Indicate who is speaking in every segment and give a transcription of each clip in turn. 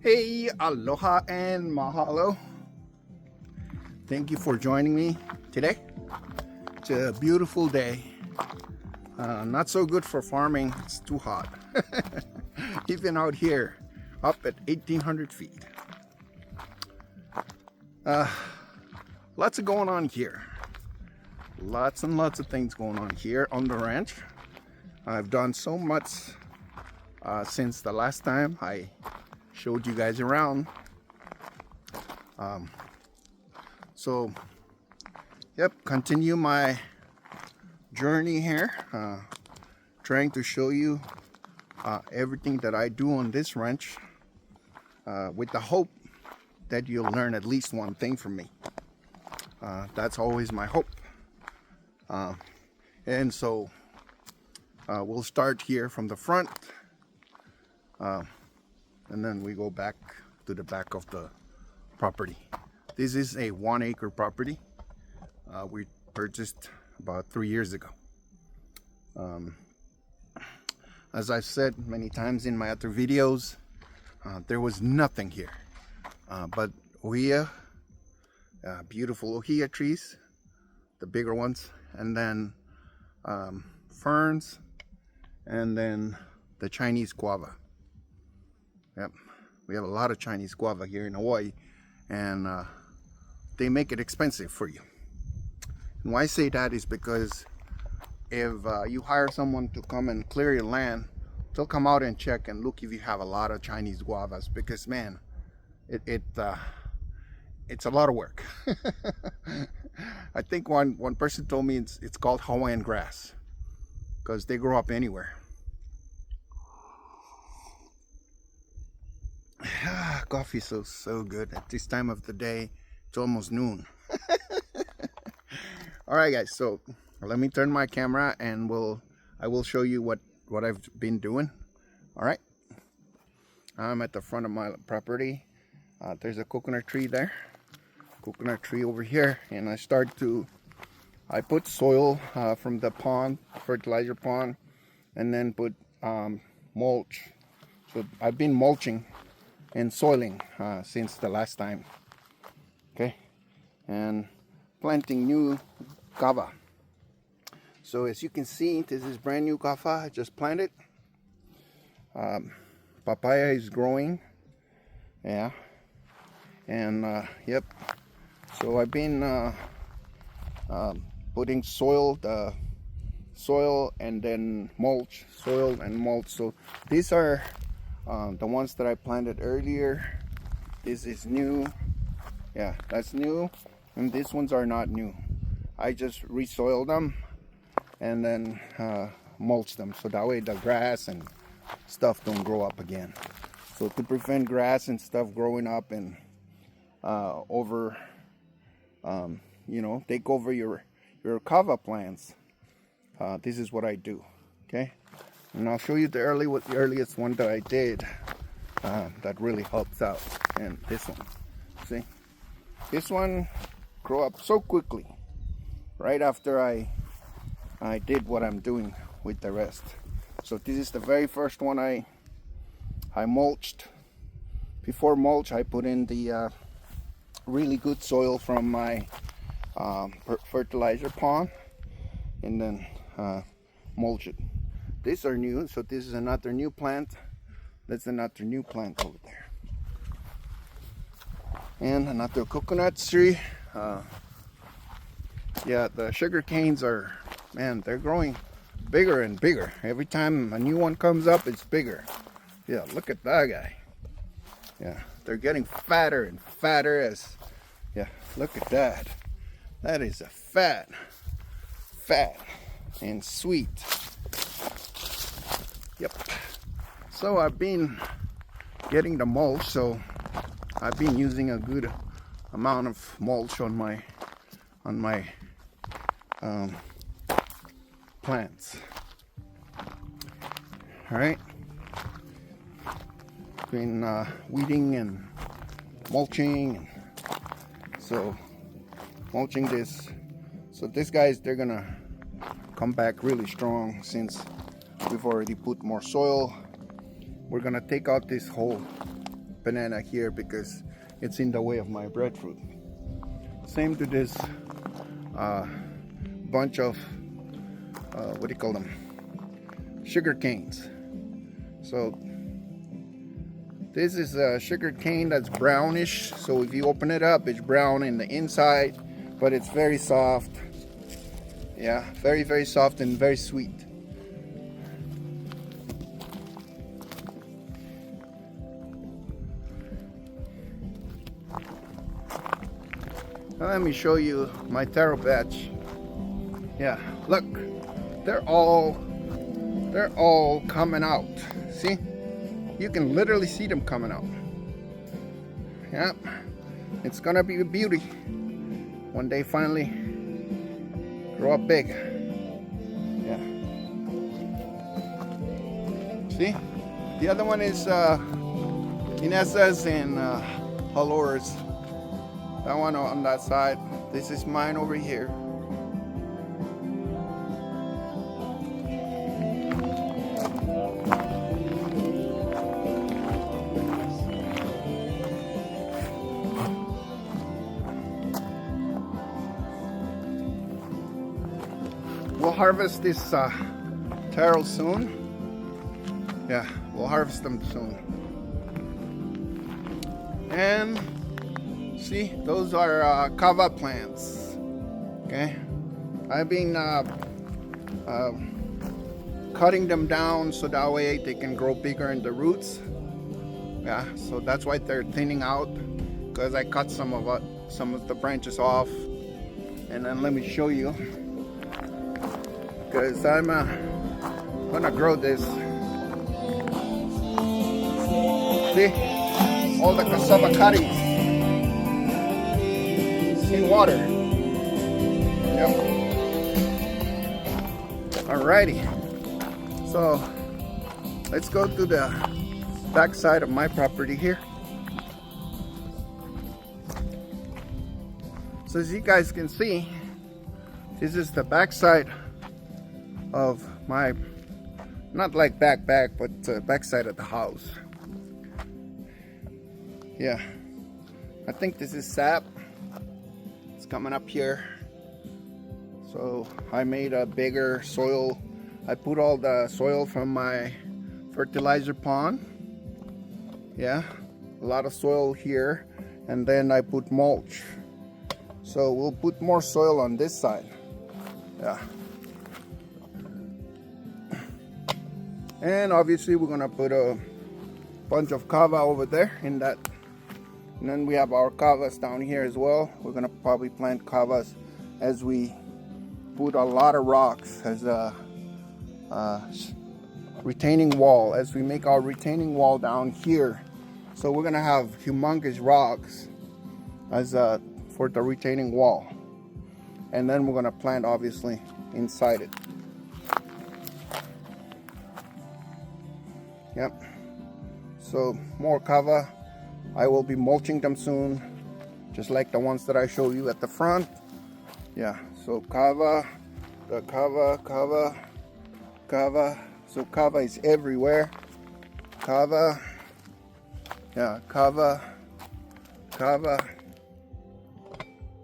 Speaker 1: Hey, aloha and mahalo. Thank you for joining me today. It's a beautiful day. Not so good for farming, it's too hot. Even out here, up at 1800 feet. Lots of going on here. Lots and lots of things going on here on the ranch. I've done so much since the last time I showed you guys around. So, yep, continue my journey here, trying to show you everything that I do on this ranch, with the hope that you'll learn at least one thing from me. That's always my hope. And so we'll start here from the front, and then we go back to the back of the property. This is a 1 acre property we purchased about 3 years ago. As I've said many times in my other videos, there was nothing here but ohia, beautiful ohia trees, the bigger ones, and then ferns, and then the Chinese guava. Yep, we have a lot of Chinese guava here in Hawaii, and they make it expensive for you. And why I say that is because if you hire someone to come and clear your land, they'll come out and check and look if you have a lot of Chinese guavas, because man, it's a lot of work. I think one person told me it's called Hawaiian grass because they grow up anywhere. Coffee is so good at this time of the day. It's almost noon. All right, guys. So let me turn my camera, and I will show you what I've been doing. All right. I'm at the front of my property. There's a coconut tree there. Coconut tree over here, and I put soil from the pond, fertilizer pond, and then put mulch. So I've been mulching and soiling since the last time. Okay, and planting new kava. So as you can see, this is brand new kava I just planted. Papaya is growing, yeah, and yep. So I've been putting soil and then mulch, soil and mulch. So these are the ones that I planted earlier. This is new. Yeah, that's new. And these ones are not new. I just resoiled them and then mulch them, so that way the grass and stuff don't grow up again. So to prevent grass and stuff growing up and take over your kava plants, this is what I do. Okay, and I'll show you the earliest one that I did that really helps out. And this one, see, this one grew up so quickly right after I did what I'm doing with the rest. So this is the very first one I mulched. Before mulch, I put in the really good soil from my fertilizer pond, and then mulch it. These are new, so this is another new plant. That's another new plant over there, and another coconut tree. Yeah, the sugar canes are, man, they're growing bigger and bigger. Every time a new one comes up, it's bigger. Yeah, look at that guy. Yeah, they're getting fatter and fatter as, yeah, look at that. That is a fat and sweet. Yep. So I've been getting the mulch, so I've been using a good amount of mulch on my plants. All right. Been weeding and mulching, so mulching this. So these guys, they're gonna come back really strong since we've already put more soil. We're gonna take out this whole banana here because it's in the way of my breadfruit. Same to this bunch of what do you call them? Sugar canes. So this is a sugar cane that's brownish. So if you open it up, it's brown in the inside, but it's very soft. Yeah, very, very soft and very sweet. Now let me show you my taro patch. Yeah, look, they're all coming out. See, you can literally see them coming out. Yeah, it's gonna be a beauty when they finally grow up big. Yeah. See, the other one is Inessa's and Halora's. That one on that side. This is mine over here. We'll harvest this taro soon. Yeah, we'll harvest them soon. And see, those are Kava plants. Okay, I've been cutting them down so that way they can grow bigger in the roots. Yeah, so that's why they're thinning out, because I cut some of the branches off. And then let me show you, because I'm gonna grow this. See, all the cassava cuttings in water. Yep. Alrighty. So let's go to the back side of my property here. So as you guys can see, this is the back side of my, not like back, but back side of the house. Yeah, I think this is sap. It's coming up here. So I made a bigger soil. I put all the soil from my fertilizer pond. Yeah, a lot of soil here. And then I put mulch. So we'll put more soil on this side. Yeah. And obviously we're gonna put a bunch of kava over there in that. And then we have our kavas down here as well. We're gonna probably plant kavas as we put a lot of rocks as a retaining wall, as we make our retaining wall down here. So we're gonna have humongous rocks as for the retaining wall. And then we're gonna plant obviously inside it. Yep. So more kava. I will be mulching them soon, just like the ones that I showed you at the front. Yeah, so kava, the kava. So kava is everywhere. Kava, yeah, kava.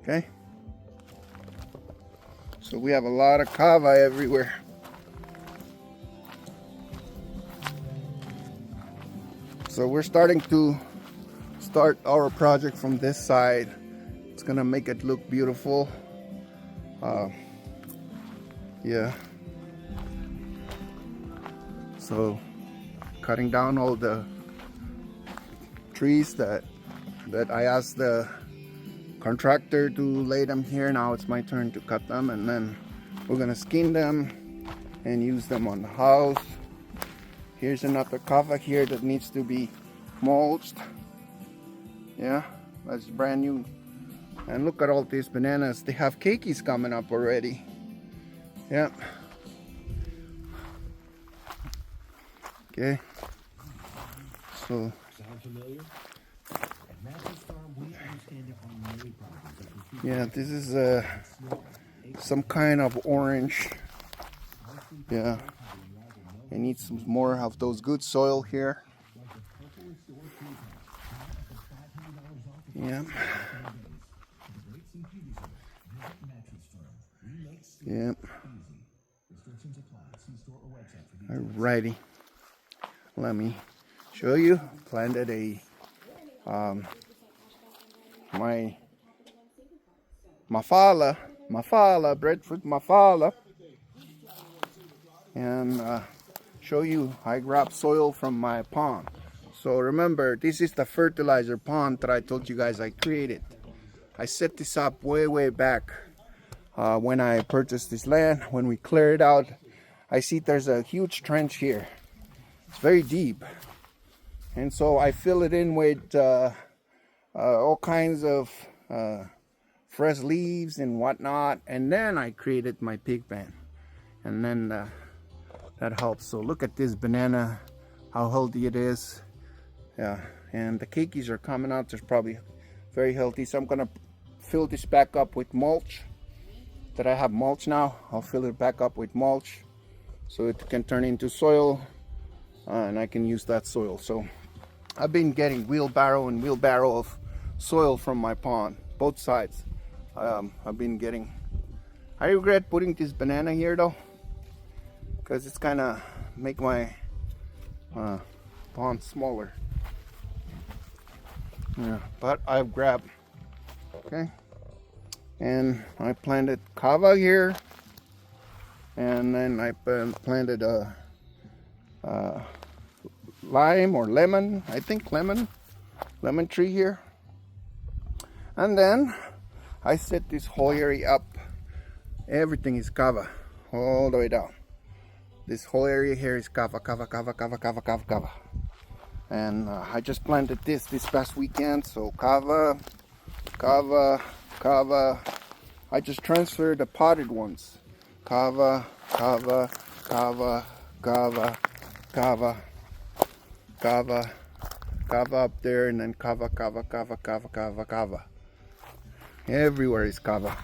Speaker 1: Okay. So we have a lot of kava everywhere. So we're starting to start our project from this side. It's gonna make it look beautiful. Yeah. So cutting down all the trees that I asked the contractor to lay them here. Now it's my turn to cut them, and then we're gonna skin them and use them on the house. Here's another kava here that needs to be mulched. Yeah, that's brand new. And look at all these bananas. They have keikis coming up already. Yeah. Okay. So.
Speaker 2: Sound familiar? At Matthew's Farm, we understand it on many problems.
Speaker 1: Yeah, this is some kind of orange. Yeah. I need some more of those good soil here. Yeah. Yep. Alrighty. Let me show you. Planted a my mafala, breadfruit mafala, and show you I grabbed soil from my pond. So remember, this is the fertilizer pond that I told you guys I created. I set this up way back when I purchased this land. When we clear it out, I see there's a huge trench here. It's very deep, and so I fill it in with all kinds of fresh leaves and whatnot, and then I created my pig pen, and then that helps. So look at this banana, how healthy it is. Yeah, and the keikis are coming out. There's probably very healthy. So I'm gonna fill this back up with mulch. That I have mulch now, I'll fill it back up with mulch so it can turn into soil, and I can use that soil. So I've been getting wheelbarrow of soil from my pond, both sides. I've been getting. I regret putting this banana here though, because it's kind of make my pond smaller. Yeah, but I've grabbed. Okay. And I planted kava here, and then I planted a lime or lemon, I think lemon tree here. And then I set this whole area up. Everything is kava all the way down. This whole area here is kava. And I just planted this past weekend, so kava. I just transferred the potted ones. Kava up there, and then kava. Everywhere is kava.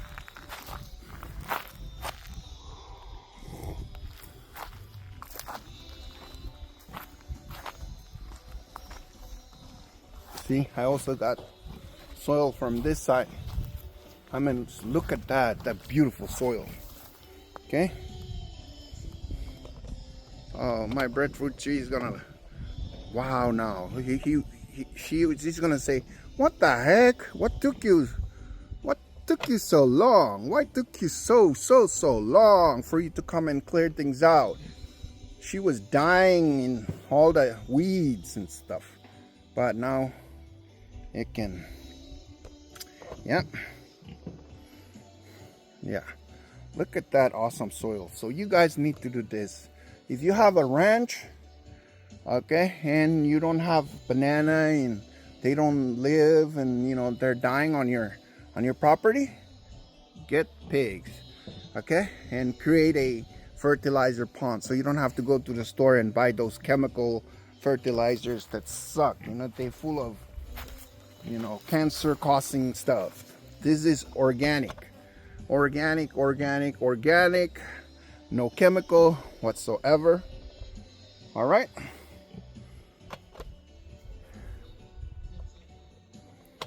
Speaker 1: See, I also got soil from this side. I mean, look at that beautiful soil. Okay. Oh, my breadfruit tree is gonna. Wow! Now she's gonna say, "What the heck? What took you so long? Why took you so long for you to come and clear things out?" She was dying in all the weeds and stuff, but now it can. Yep. Yeah, look at that awesome soil. So you guys need to do this. If you have a ranch, okay, and you don't have banana and they don't live, and you know they're dying on your property, get pigs, okay, and create a fertilizer pond so you don't have to go to the store and buy those chemical fertilizers that suck. You know, they're full of, you know, cancer causing stuff. This is organic, no chemical whatsoever. All right.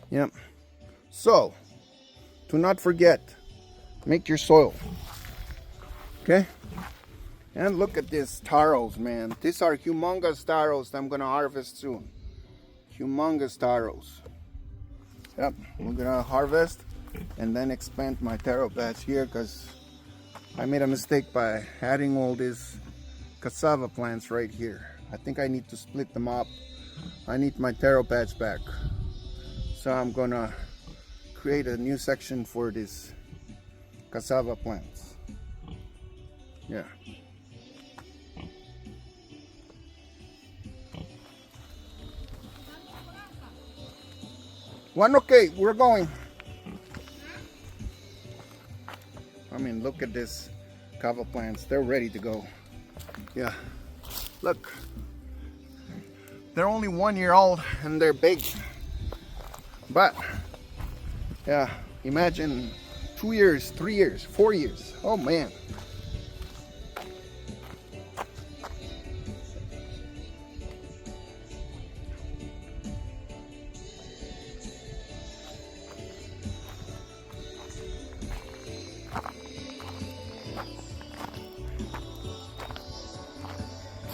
Speaker 1: Yep. So do not forget, make your soil. Okay. And look at these taros, man. These are humongous taros that I'm gonna harvest soon. Humongous taros. Yep, we're gonna harvest and then expand my taro beds here, because I made a mistake by adding all these cassava plants right here. I think I need to split them up. I need my taro beds back. So I'm gonna create a new section for these cassava plants. Yeah. One, okay, we're going. I mean, look at this kava plants. They're ready to go. Yeah, look. They're only 1 year old and they're big. But, yeah, imagine 2 years, 3 years, 4 years. Oh man.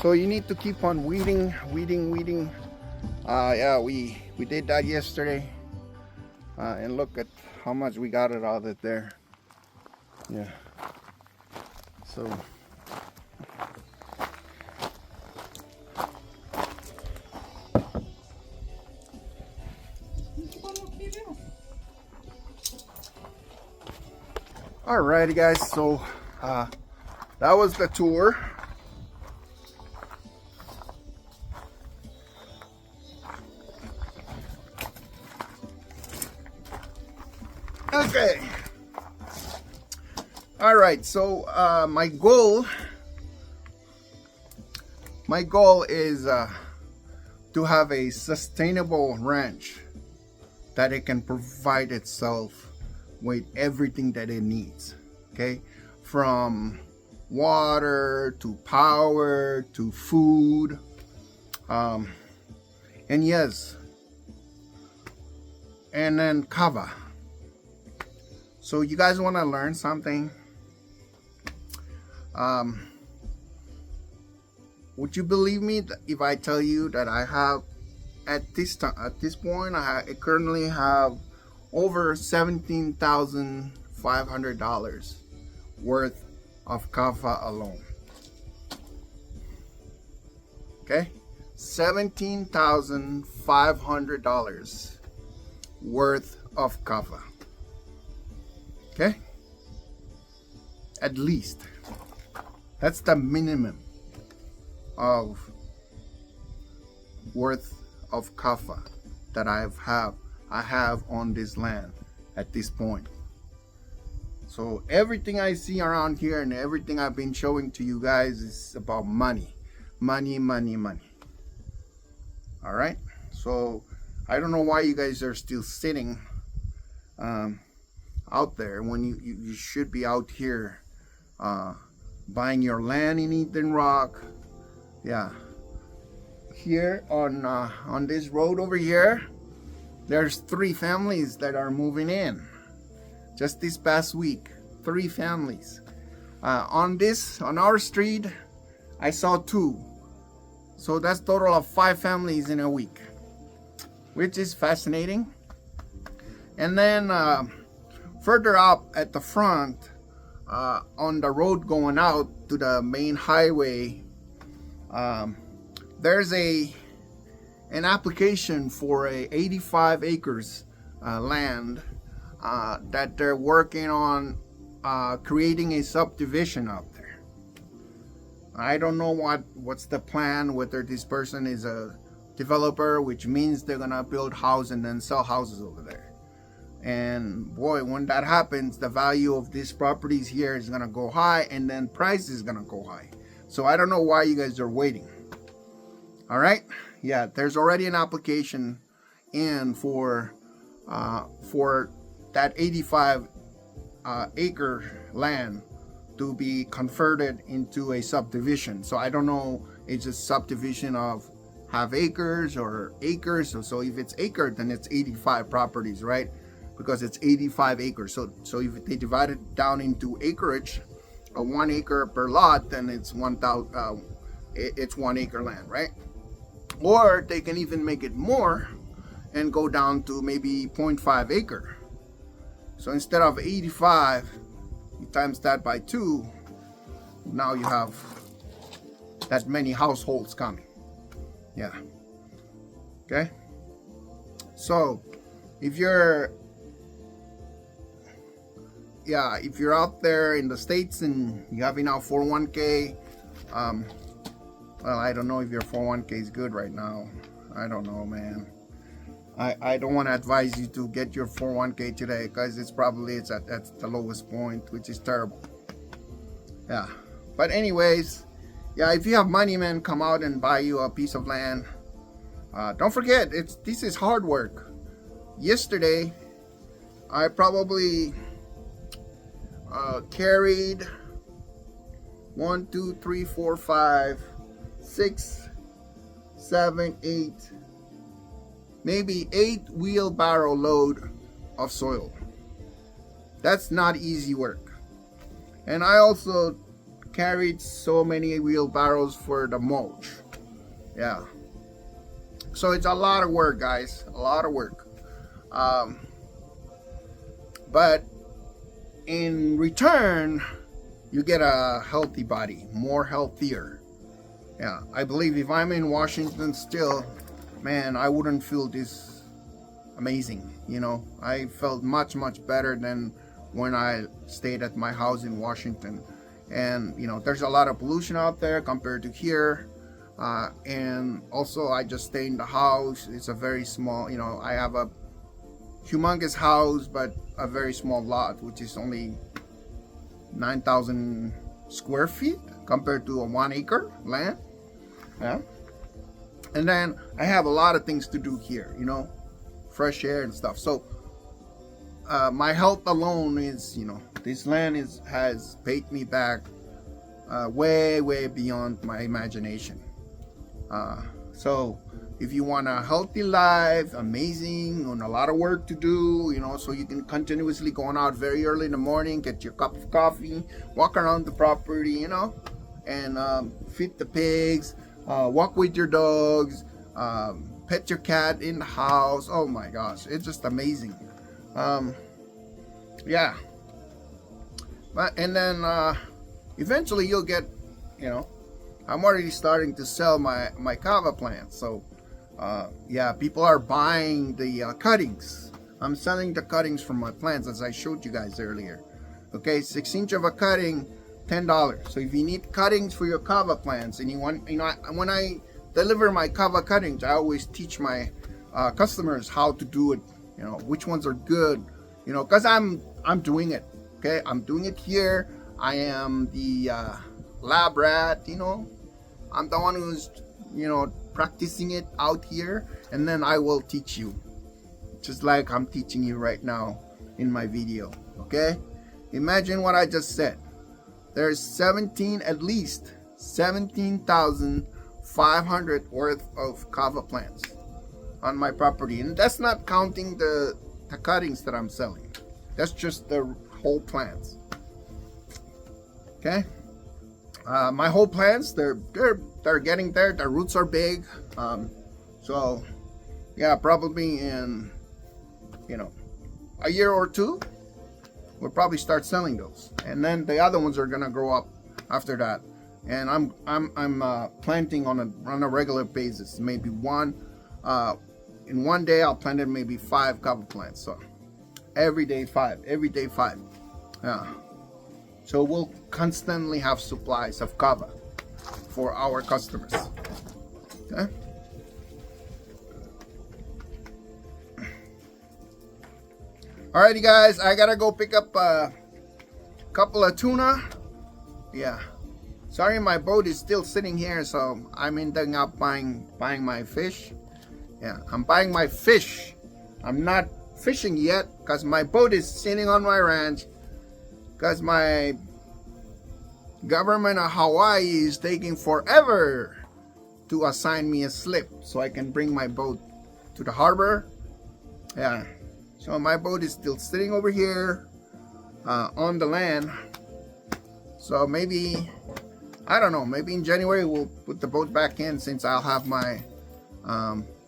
Speaker 1: So you need to keep on weeding. Yeah, we did that yesterday. And look at how much we got it out of there. Yeah. So alrighty guys, so that was the tour. Okay. All right, so my goal is to have a sustainable ranch that it can provide itself with everything that it needs. Okay, from water to power to food, and yes, and then Kava. So you guys want to learn something? Would you believe me if I tell you that I have at this point I currently have over $17,500 worth of Kava alone. Okay, $17,500 worth of Kava. Okay, at least that's the minimum of worth of Kava that I have on this land at this point. So everything I see around here and everything I've been showing to you guys is about money. All right, so I don't know why you guys are still sitting out there when you should be out here buying your land in Eaton Rock. Yeah, here on this road over here, there's 3 families that are moving in just this past week. 3 families. On our street I saw 2, so that's total of 5 families in a week, which is fascinating. And then further up at the front, on the road going out to the main highway, there's an application for a 85 acres land that they're working on creating a subdivision out there. I don't know what's the plan, whether this person is a developer, which means they're gonna build houses and then sell houses over there. And boy, when that happens, the value of these properties here is gonna go high, and then price is gonna go high. So I don't know why you guys are waiting. All right, yeah, there's already an application in for that 85 acre land to be converted into a subdivision. So I don't know, it's a subdivision of half acres or acres. So if it's acre, then it's 85 properties, right? Because it's 85 acres. So if they divide it down into acreage, 1 acre per lot, then it's 1,000. It's 1 acre land, right? Or they can even make it more and go down to maybe 0.5 acre. So instead of 85, you times that by 2. Now you have that many households coming. Yeah. Okay. So if you're out there in the States and you have enough 401k, well, I don't know if your 401k is good right now. I don't know, man. I don't want to advise you to get your 401k today, because it's at the lowest point, which is terrible. Yeah, but anyways, yeah, if you have money, man, come out and buy you a piece of land. Don't forget, this is hard work. Yesterday I probably carried 1, 2, 3, 4, 5, 6, 7, 8, maybe 8 wheelbarrow load of soil. That's not easy work. And I also carried so many wheelbarrows for the mulch. Yeah. So it's a lot of work, guys. A lot of work. But in return, you get a healthy body, more healthier. Yeah, I believe if I'm in Washington still, man, I wouldn't feel this amazing. You know, I felt much better than when I stayed at my house in Washington. And you know, there's a lot of pollution out there compared to here. And also I just stay in the house. It's a very small, you know, I have a humongous house but a very small lot, which is only 9,000 square feet compared to a 1 acre land. Yeah. And then I have a lot of things to do here, you know, fresh air and stuff. So my health alone is, you know, this land has paid me back way beyond my imagination. So if you want a healthy life, amazing, and a lot of work to do, you know, so you can continuously go out very early in the morning, get your cup of coffee, walk around the property, you know, and feed the pigs, walk with your dogs, pet your cat in the house. Oh my gosh, it's just amazing. Yeah. But and then eventually you'll get, you know, I'm already starting to sell my Kava plants. So yeah, people are buying the cuttings. I'm selling the cuttings from my plants, as I showed you guys earlier. Okay, 6-inch of a cutting, $10. So if you need cuttings for your Kava plants, and you want, you know, when I deliver my Kava cuttings, I always teach my customers how to do it. You know, which ones are good. You know, because I'm doing it. Okay, I'm doing it here. I am the lab rat. You know, I'm the one who's, you know, practicing it out here, and then I will teach you, just like I'm teaching you right now in my video. Okay, imagine what I just said. There's at least 17,500 worth of Kava plants on my property, and that's not counting the cuttings that I'm selling. That's just the whole plants. Okay, my whole plants, they're getting there. The roots are big. So yeah, probably in, you know, a year or two, we'll probably start selling those, and then the other ones are gonna grow up after that. And I'm planting on a regular basis. Maybe in one day I'll plant maybe 5 Kava plants. So every day 5. Yeah. So we'll constantly have supplies of Kava for our customers. Okay. Alrighty guys, I gotta go pick up a couple of tuna. Yeah. Sorry, my boat is still sitting here, so I'm ending up buying my fish. Yeah, I'm buying my fish. I'm not fishing yet because my boat is sitting on my ranch because my government of Hawaii is taking forever to assign me a slip so I can bring my boat to the harbor. Yeah, so my boat is still sitting over here on the land. So maybe, I don't know, maybe in January we'll put the boat back in, since I'll have my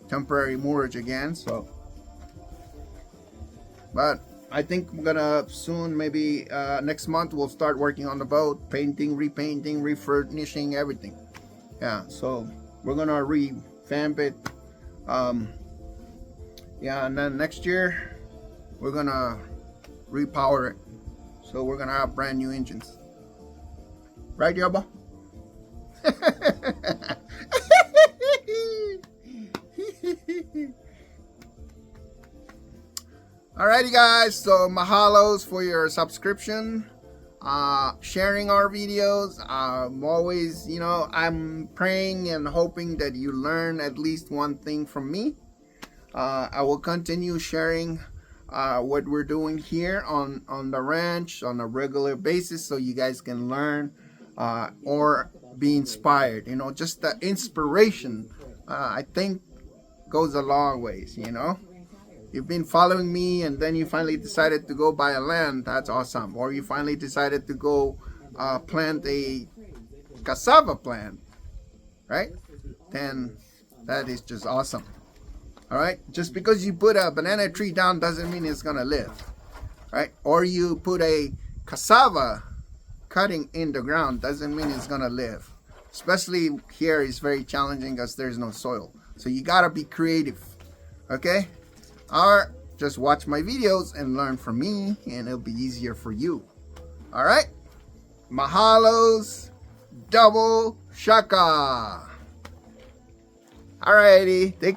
Speaker 1: temporary moorage again. So, but I think I'm gonna soon, maybe next month, we'll start working on the boat, painting, repainting, refurnishing, everything. Yeah, so we're gonna revamp it. Yeah, and then next year we're gonna repower it, so we're gonna have brand new engines, right, Yoba? Alrighty guys, so mahalos for your subscription, sharing our videos. I'm always, you know, I'm praying and hoping that you learn at least one thing from me. I will continue sharing what we're doing here on the ranch on a regular basis, so you guys can learn or be inspired. You know, just the inspiration, I think, goes a long ways. You know, you've been following me and then you finally decided to go buy a land. That's awesome. Or you finally decided to go plant a cassava plant, right? Then that is just awesome. All right, just because you put a banana tree down doesn't mean it's gonna live, right? Or you put a cassava cutting in the ground doesn't mean it's gonna live. Especially here is very challenging because there's no soil. So you gotta be creative, okay? Or just watch my videos and learn from me, and it'll be easier for you. All right? Mahalos, double shaka. Alrighty, take